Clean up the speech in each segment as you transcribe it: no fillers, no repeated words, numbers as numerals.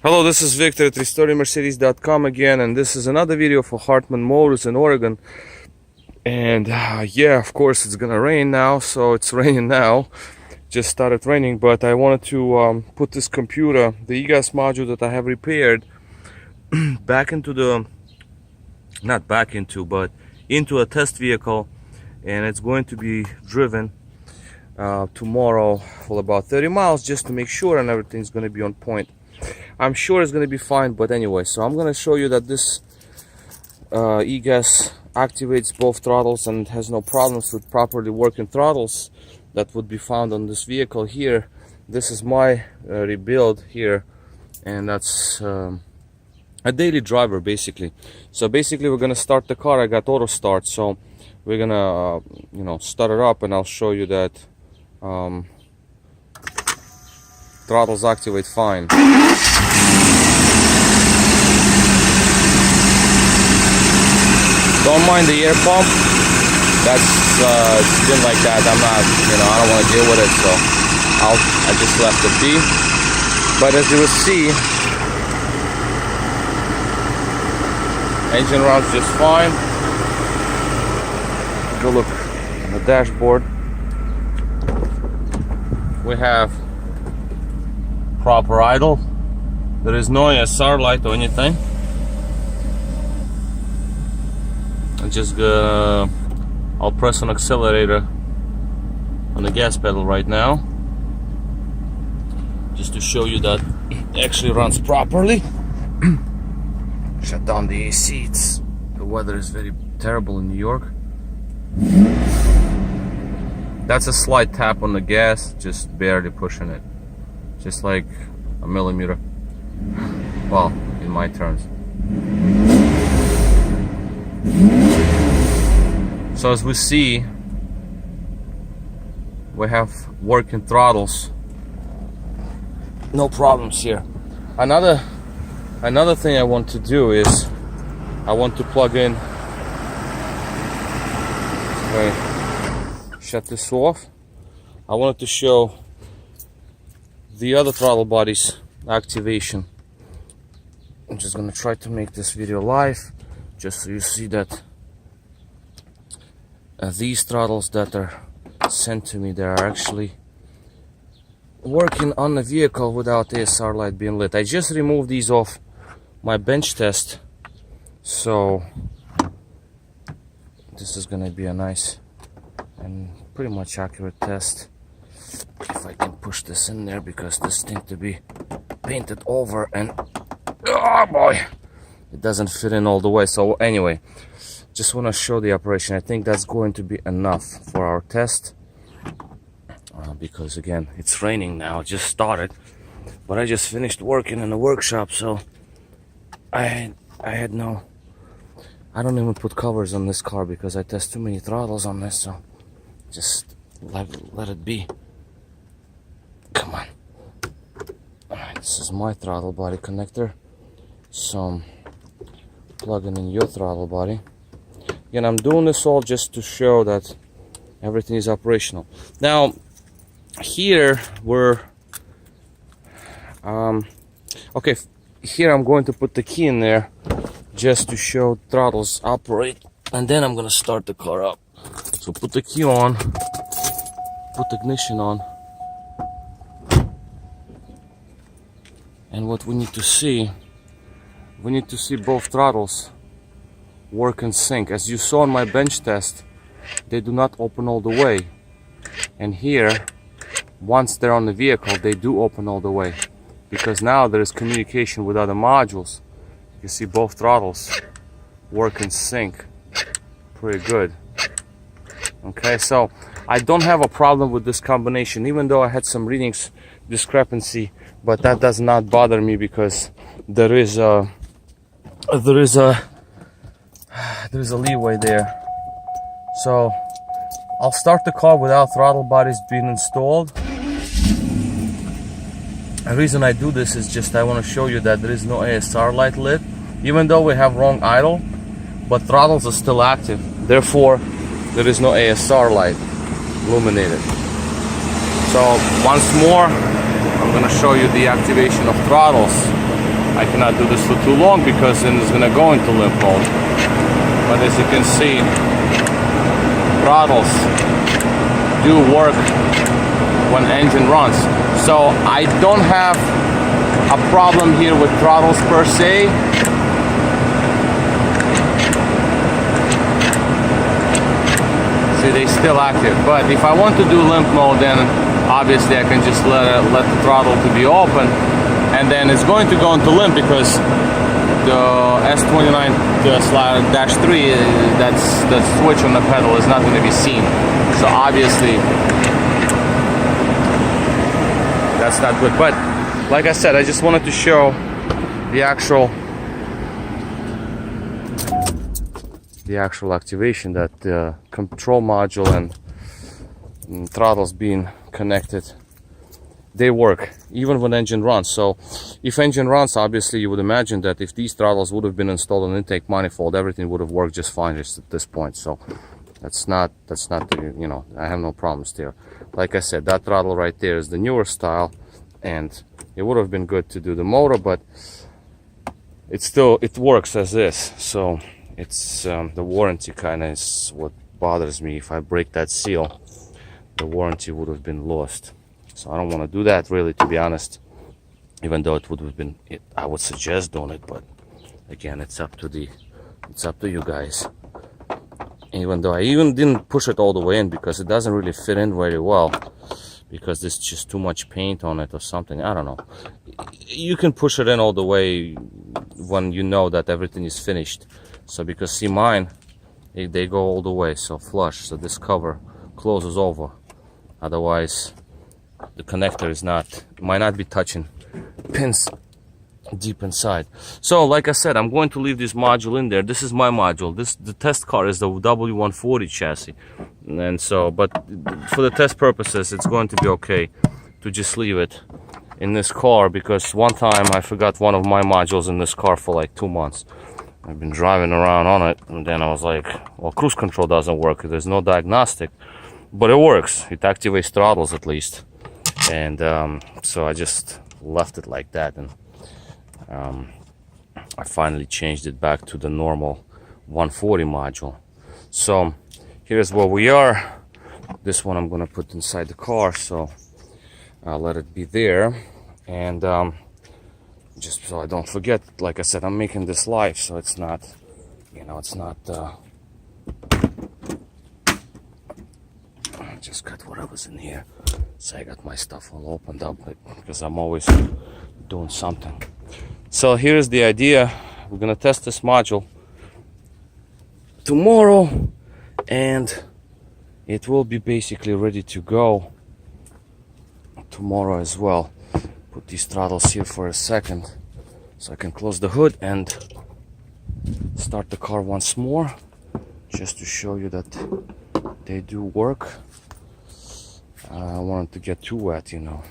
Hello, this is Victor at RestoringMercedes.com again, and this is another video for Hartmann Motors in Oregon. And yeah, of course it's gonna rain now, so it's raining now. Just started raining, but I wanted to put this computer, the Egas module that I have repaired, back into the, not back into, but into a test vehicle, and it's going to be driven tomorrow for about 30 miles just to make sure and everything's going to be on point. I'm sure it's going to be fine, but anyway, so I'm going to show you that this Egas activates both throttles and has no problems with properly working throttles that would be found on this vehicle here. This is my rebuild here, and that's a daily driver basically. So basically we're going to start the car. I got auto start, so we're going to start it up, and I'll show you that throttles activate fine. Don't mind the air pump. That's it's been like that. I'm not, I don't want to deal with it, so I just left it be. But as you will see, engine runs just fine. Go look on the dashboard. We have proper idle. There is no ASR light or anything. I'm just I'll press an accelerator on the gas pedal right now, just to show you that it actually runs properly. Shut down the AC. The weather is very terrible in New York. That's a slight tap on the gas, just barely pushing it, just like a millimeter. Well, in my terms. So as we see, we have working throttles, no problems here. Another thing I want to do is I want to plug in, shut this off. I wanted to show the other throttle body's activation. I'm just gonna try to make this video live, just so you see that these throttles that are sent to me, they are actually working on the vehicle without the ASR light being lit. I just removed these off my bench test, so this is gonna be a nice and pretty much accurate test. If I can push this in there, because this thing to be painted over, and oh boy, it doesn't fit in all the way. So anyway, just want to show the operation. I think that's going to be enough for our test, because again, it's raining now. It just started, but I just finished working in the workshop, so I don't even put covers on this car because I test too many throttles on this, so just let it be. Come on. Alright, this is my throttle body connector, so I'm plugging in your throttle body. Again, I'm doing this all just to show that everything is operational. Now, here we're okay. Here I'm going to put the key in there just to show throttles operate, and then I'm gonna start the car up. So put the key on, put the ignition on, and what we need to see both throttles work in sync. As you saw in my bench test, they do not open all the way, and here, once they're on the vehicle, they do open all the way, because now there is communication with other modules. You see both throttles work in sync pretty good. Okay, so I don't have a problem with this combination, even though I had some readings discrepancy, but that does not bother me, because there is a leeway there. So I'll start the car without throttle bodies being installed. The reason I do this is just I want to show you that there is no ASR light lit, even though we have wrong idle, but throttles are still active, therefore there is no ASR light illuminated. So once more, I'm going to show you the activation of throttles I cannot do this for too long because then it's gonna go into limp mode. But as you can see, throttles do work when engine runs. So I don't have a problem here with throttles per se. See, they still active. But if I want to do limp mode, then obviously I can just let the throttle to be open, and then it's going to go into limp because the S29-3, that's the switch on the pedal is not going to be seen. So obviously that's not good. But like I said, I just wanted to show the actual activation, that the control module and throttles being connected, they work even when engine runs. So if engine runs, obviously you would imagine that if these throttles would have been installed on intake manifold, everything would have worked just fine just at this point. So that's not the, you know, I have no problems there. Like I said, that throttle right there is the newer style, and it would have been good to do the motor, but it works as is. So it's the warranty kind of is what bothers me. If I break that seal, the warranty would have been lost. So I don't want to do that, really, to be honest, even though it would have been, I would suggest doing it, but again, it's up to you guys. Even though I even didn't push it all the way in because it doesn't really fit in very well, because there's just too much paint on it or something. I don't know. You can push it in all the way when you know that everything is finished. So because see, mine, they go all the way, so flush, so this cover closes over. Otherwise the connector might not be touching pins deep inside. So like I said, I'm going to leave this module in there. This is my module. The test car is the W140 chassis, and so, but for the test purposes, it's going to be okay to just leave it in this car, because one time I forgot one of my modules in this car for like 2 months. I've been driving around on it, and then I was like, well, cruise control doesn't work. There's no diagnostic, but it works. It activates throttles at least. And so I just left it like that, and I finally changed it back to the normal 140 module. So here's where we are. This one I'm gonna put inside the car, so I'll let it be there. And just so I don't forget, like I said, I'm making this live, so it's not, you know, it's not I just got whatever's in here. So I got my stuff all opened up because I'm always doing something. So here's the idea. We're gonna test this module tomorrow, and it will be basically ready to go tomorrow as well. Put these throttles here for a second so I can close the hood and start the car once more, just to show you that they do work. I don't want it to get too wet, you know.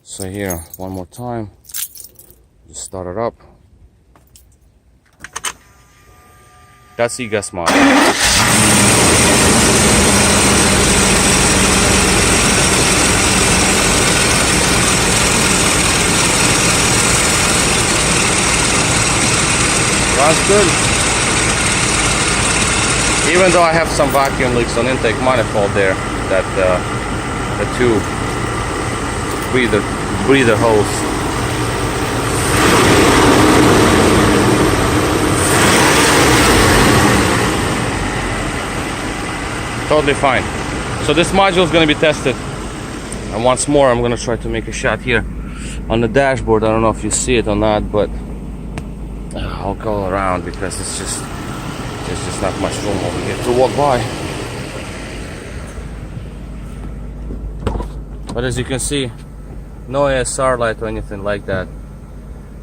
So here, one more time, just start it up. That's Egas model. Runs good. Even though I have some vacuum leaks on intake manifold there, that the two breather holes. Totally fine. So this module is going to be tested, and once more I'm going to try to make a shot here on the dashboard. I don't know if you see it or not, but I'll go around because there's just not much room over here to walk by. But as you can see, no ASR light or anything like that,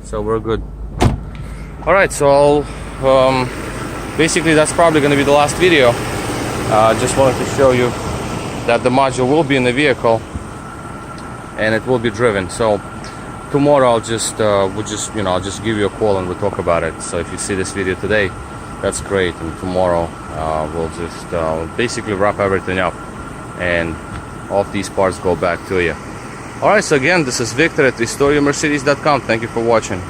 so we're good. Alright, so basically that's probably going to be the last video. Just wanted to show you that the module will be in the vehicle and it will be driven. So tomorrow I'll just I'll just give you a call and we'll talk about it. So if you see this video today, that's great, and tomorrow we'll just basically wrap everything up and all of these parts go back to you. Alright, so again, this is Victor at restoreyourmercedes.com. Thank you for watching.